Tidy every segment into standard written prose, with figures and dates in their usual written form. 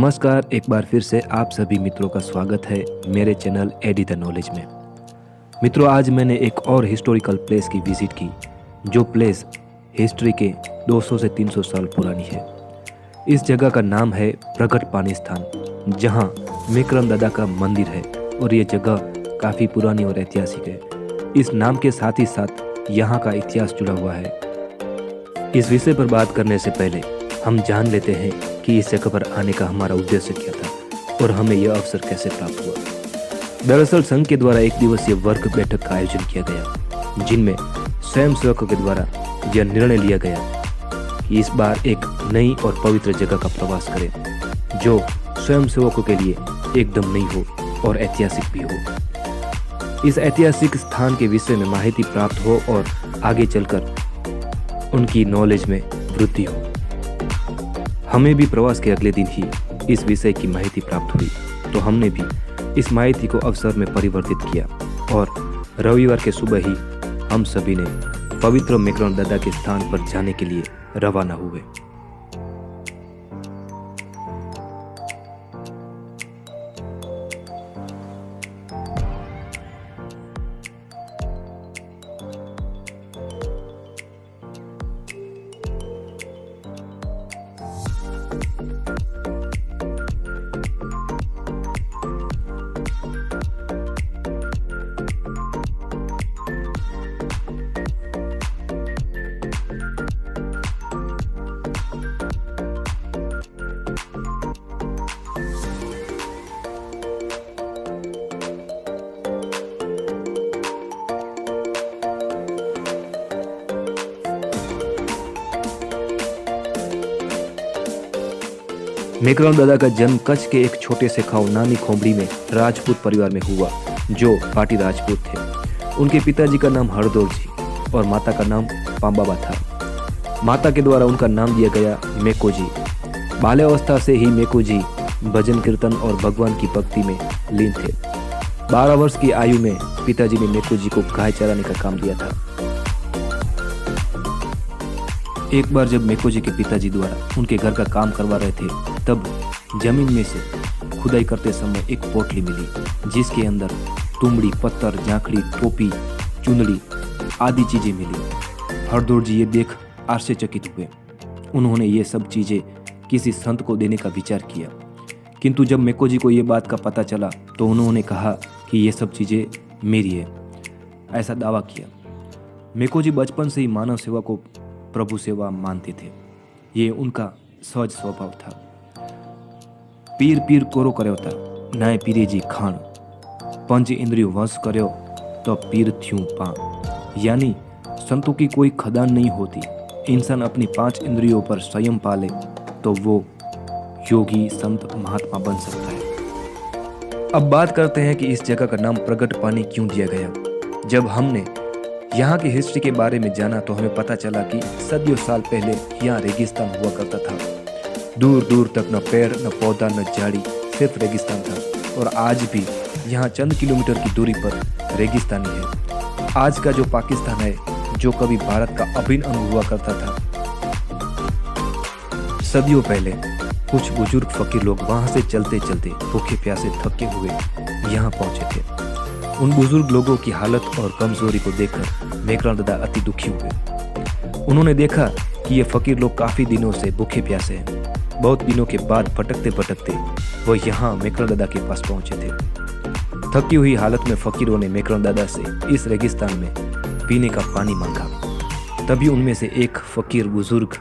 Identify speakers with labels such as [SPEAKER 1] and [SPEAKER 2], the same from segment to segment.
[SPEAKER 1] नमस्कार, एक बार फिर से आप सभी मित्रों का स्वागत है मेरे चैनल एडी द नॉलेज में। मित्रों, आज मैंने एक और हिस्टोरिकल प्लेस की विजिट की, जो प्लेस हिस्ट्री के 200 से 300 साल पुरानी है। इस जगह का नाम है प्रगट पानी स्थान, जहां मेकरम दादा का मंदिर है और ये जगह काफ़ी पुरानी और ऐतिहासिक है। इस नाम के साथ ही साथ यहाँ का इतिहास जुड़ा हुआ है। इस विषय पर बात करने से पहले हम जान लेते हैं कि इस जगह पर आने का हमारा उद्देश्य क्या था और हमें यह अवसर कैसे प्राप्त हुआ। दरअसल संघ के द्वारा एक दिवसीय वर्ग बैठक का आयोजन किया गया, जिनमें स्वयं सेवकों के द्वारा यह निर्णय लिया गया कि इस बार एक नई और पवित्र जगह का प्रवास करें, जो स्वयं सेवकों के लिए एकदम नई हो और ऐतिहासिक भी हो। इस ऐतिहासिक स्थान के विषय में माहिती प्राप्त हो और आगे चलकर उनकी नॉलेज में वृद्धि हो। हमें भी प्रवास के अगले दिन ही इस विषय की माहिती प्राप्त हुई, तो हमने भी इस माहिती को अवसर में परिवर्तित किया और रविवार के सुबह ही हम सभी ने पवित्र मेकरम दादा के स्थान पर जाने के लिए रवाना हुए। मेकरम दादा का जन्म कच्छ के एक छोटे से गांव नानी खोमड़ी में राजपूत परिवार में हुआ, जो पाटी राजपूत थे। उनके पिताजी का नाम हरदौर जी और माता का नाम पाम्बाबा था। माता के द्वारा उनका नाम दिया गया मेको जी। बाल्यावस्था से ही मेको जी भजन कीर्तन और भगवान की भक्ति में लीन थे। 12 वर्ष की आयु में पिताजी ने मेको जी को गाय चराने का काम दिया था। एक बार जब मेको जी के पिताजी द्वारा उनके घर का काम करवा रहे थे, तब जमीन में से खुदाई करते समय एक पोटली मिली, जिसके अंदर तुमड़ी, पत्थर, झांकड़ी, टोपी, चुंदड़ी आदि चीजें मिली। हरदौर जी ये देख आश्चर्यचकित हुए। उन्होंने ये सब चीजें किसी संत को देने का विचार किया, किंतु जब मेको जी को ये बात का पता चला तो उन्होंने कहा कि ये सब चीजें मेरी है, ऐसा दावा किया। मेको जी बचपन से ही मानव सेवा को प्रभु सेवा मानते थे। ये उनका सहज स्वभाव था। पीर पीर कोरो कर्यो था, नाय पीरे जी खान, पंच इंद्रियों वश कर्यो तो पीर थ्यूं पा। यानी संतों की कोई खदान नहीं होती। इंसान अपनी 5 इंद्रियों पर संयम पाले तो वो योगी, संत, महात्मा बन सकता है। अब बात करते हैं कि इस जगह का नाम प्रगट पानी क्यों दिया गया। जब हमने यहाँ की हिस्ट्री के बारे में जाना तो हमें पता चला कि सदियों साल पहले यहाँ रेगिस्तान हुआ करता था। दूर दूर तक न पेड़, न पौधा, न झाड़ी, सिर्फ रेगिस्तान था। और आज भी यहाँ चंद किलोमीटर की दूरी पर रेगिस्तानी है। आज का जो पाकिस्तान है, जो कभी भारत का अभिन्न अंग हुआ करता था, सदियों पहले कुछ बुजुर्ग फकीर लोग वहां से चलते चलते भूखे प्यासे थके हुए यहाँ पहुंचे थे। उन बुजुर्ग लोगों की हालत और कमजोरी को देखकर मेकरम दादा अति दुखी हुए। उन्होंने देखा कि ये फकीर लोग काफी दिनों से भूखे प्यासे हैं। बहुत दिनों के बाद भटकते भटकते वो यहाँ मेकरम दादा के पास पहुंचे थे। थकी हुई हालत में फकीरों ने मेकरम दादा से इस रेगिस्तान में पीने का पानी मांगा। तभी उनमें से एक फकीर बुजुर्ग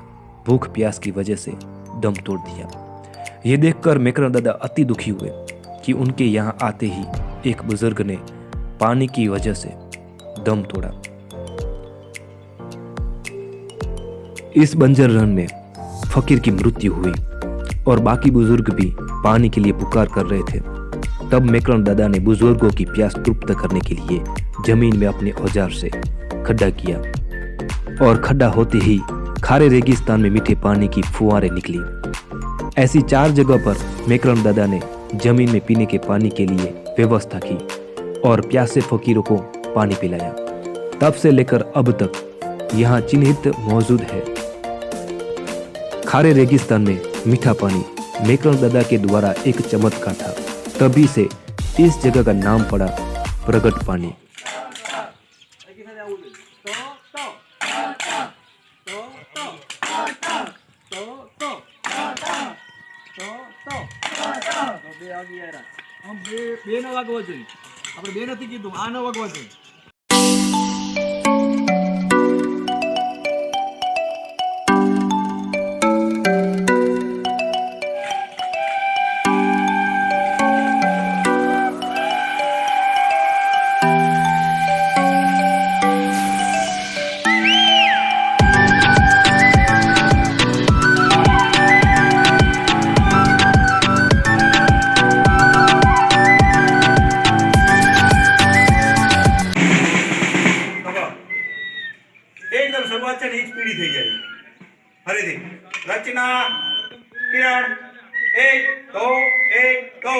[SPEAKER 1] भूख प्यास की वजह से दम तोड़ दिया। ये देखकर मेकरम दादा अति दुखी हुए कि उनके यहाँ आते ही एक बुजुर्ग ने पानी की वजह से दम तोड़ा। इस बंजर रण में फकीर की मृत्यु हुई और बाकी बुजुर्ग भी पानी के लिए पुकार कर रहे थे। तब मेकरम दादा ने बुजुर्गों की प्यास तृप्त करने के लिए जमीन में अपने औजार से खड्डा किया और खड्डा होते ही खारे रेगिस्तान में मीठे पानी की फुहारें निकली। ऐसी 4 जगह पर मेकरम दादा ने जमीन में पीने के पानी के लिए व्यवस्था की और प्यासे फकीरों को पानी पिलाया। तब से लेकर अब तक यहाँ चिन्हित मौजूद है। खारे रेगिस्तान में मीठा पानी मेकरण दादा के द्वारा एक चमत्कार था। तभी से इस जगह का नाम पड़ा प्रगट पानी।
[SPEAKER 2] બે ન વાગવો જોઈએ, આપણે બે નથી કીધું, આ ન વાગવા જોઈએ।
[SPEAKER 3] एकदम શરૂઆત છે ને એક પીડી થઈ જાય ફરીથી રચના કિરણ 1 2 1 2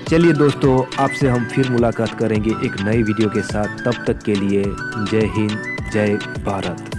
[SPEAKER 1] चलिए दोस्तों, आपसे हम फिर मुलाकात करेंगे एक नए वीडियो के साथ। तब तक के लिए जय हिंद, जय भारत।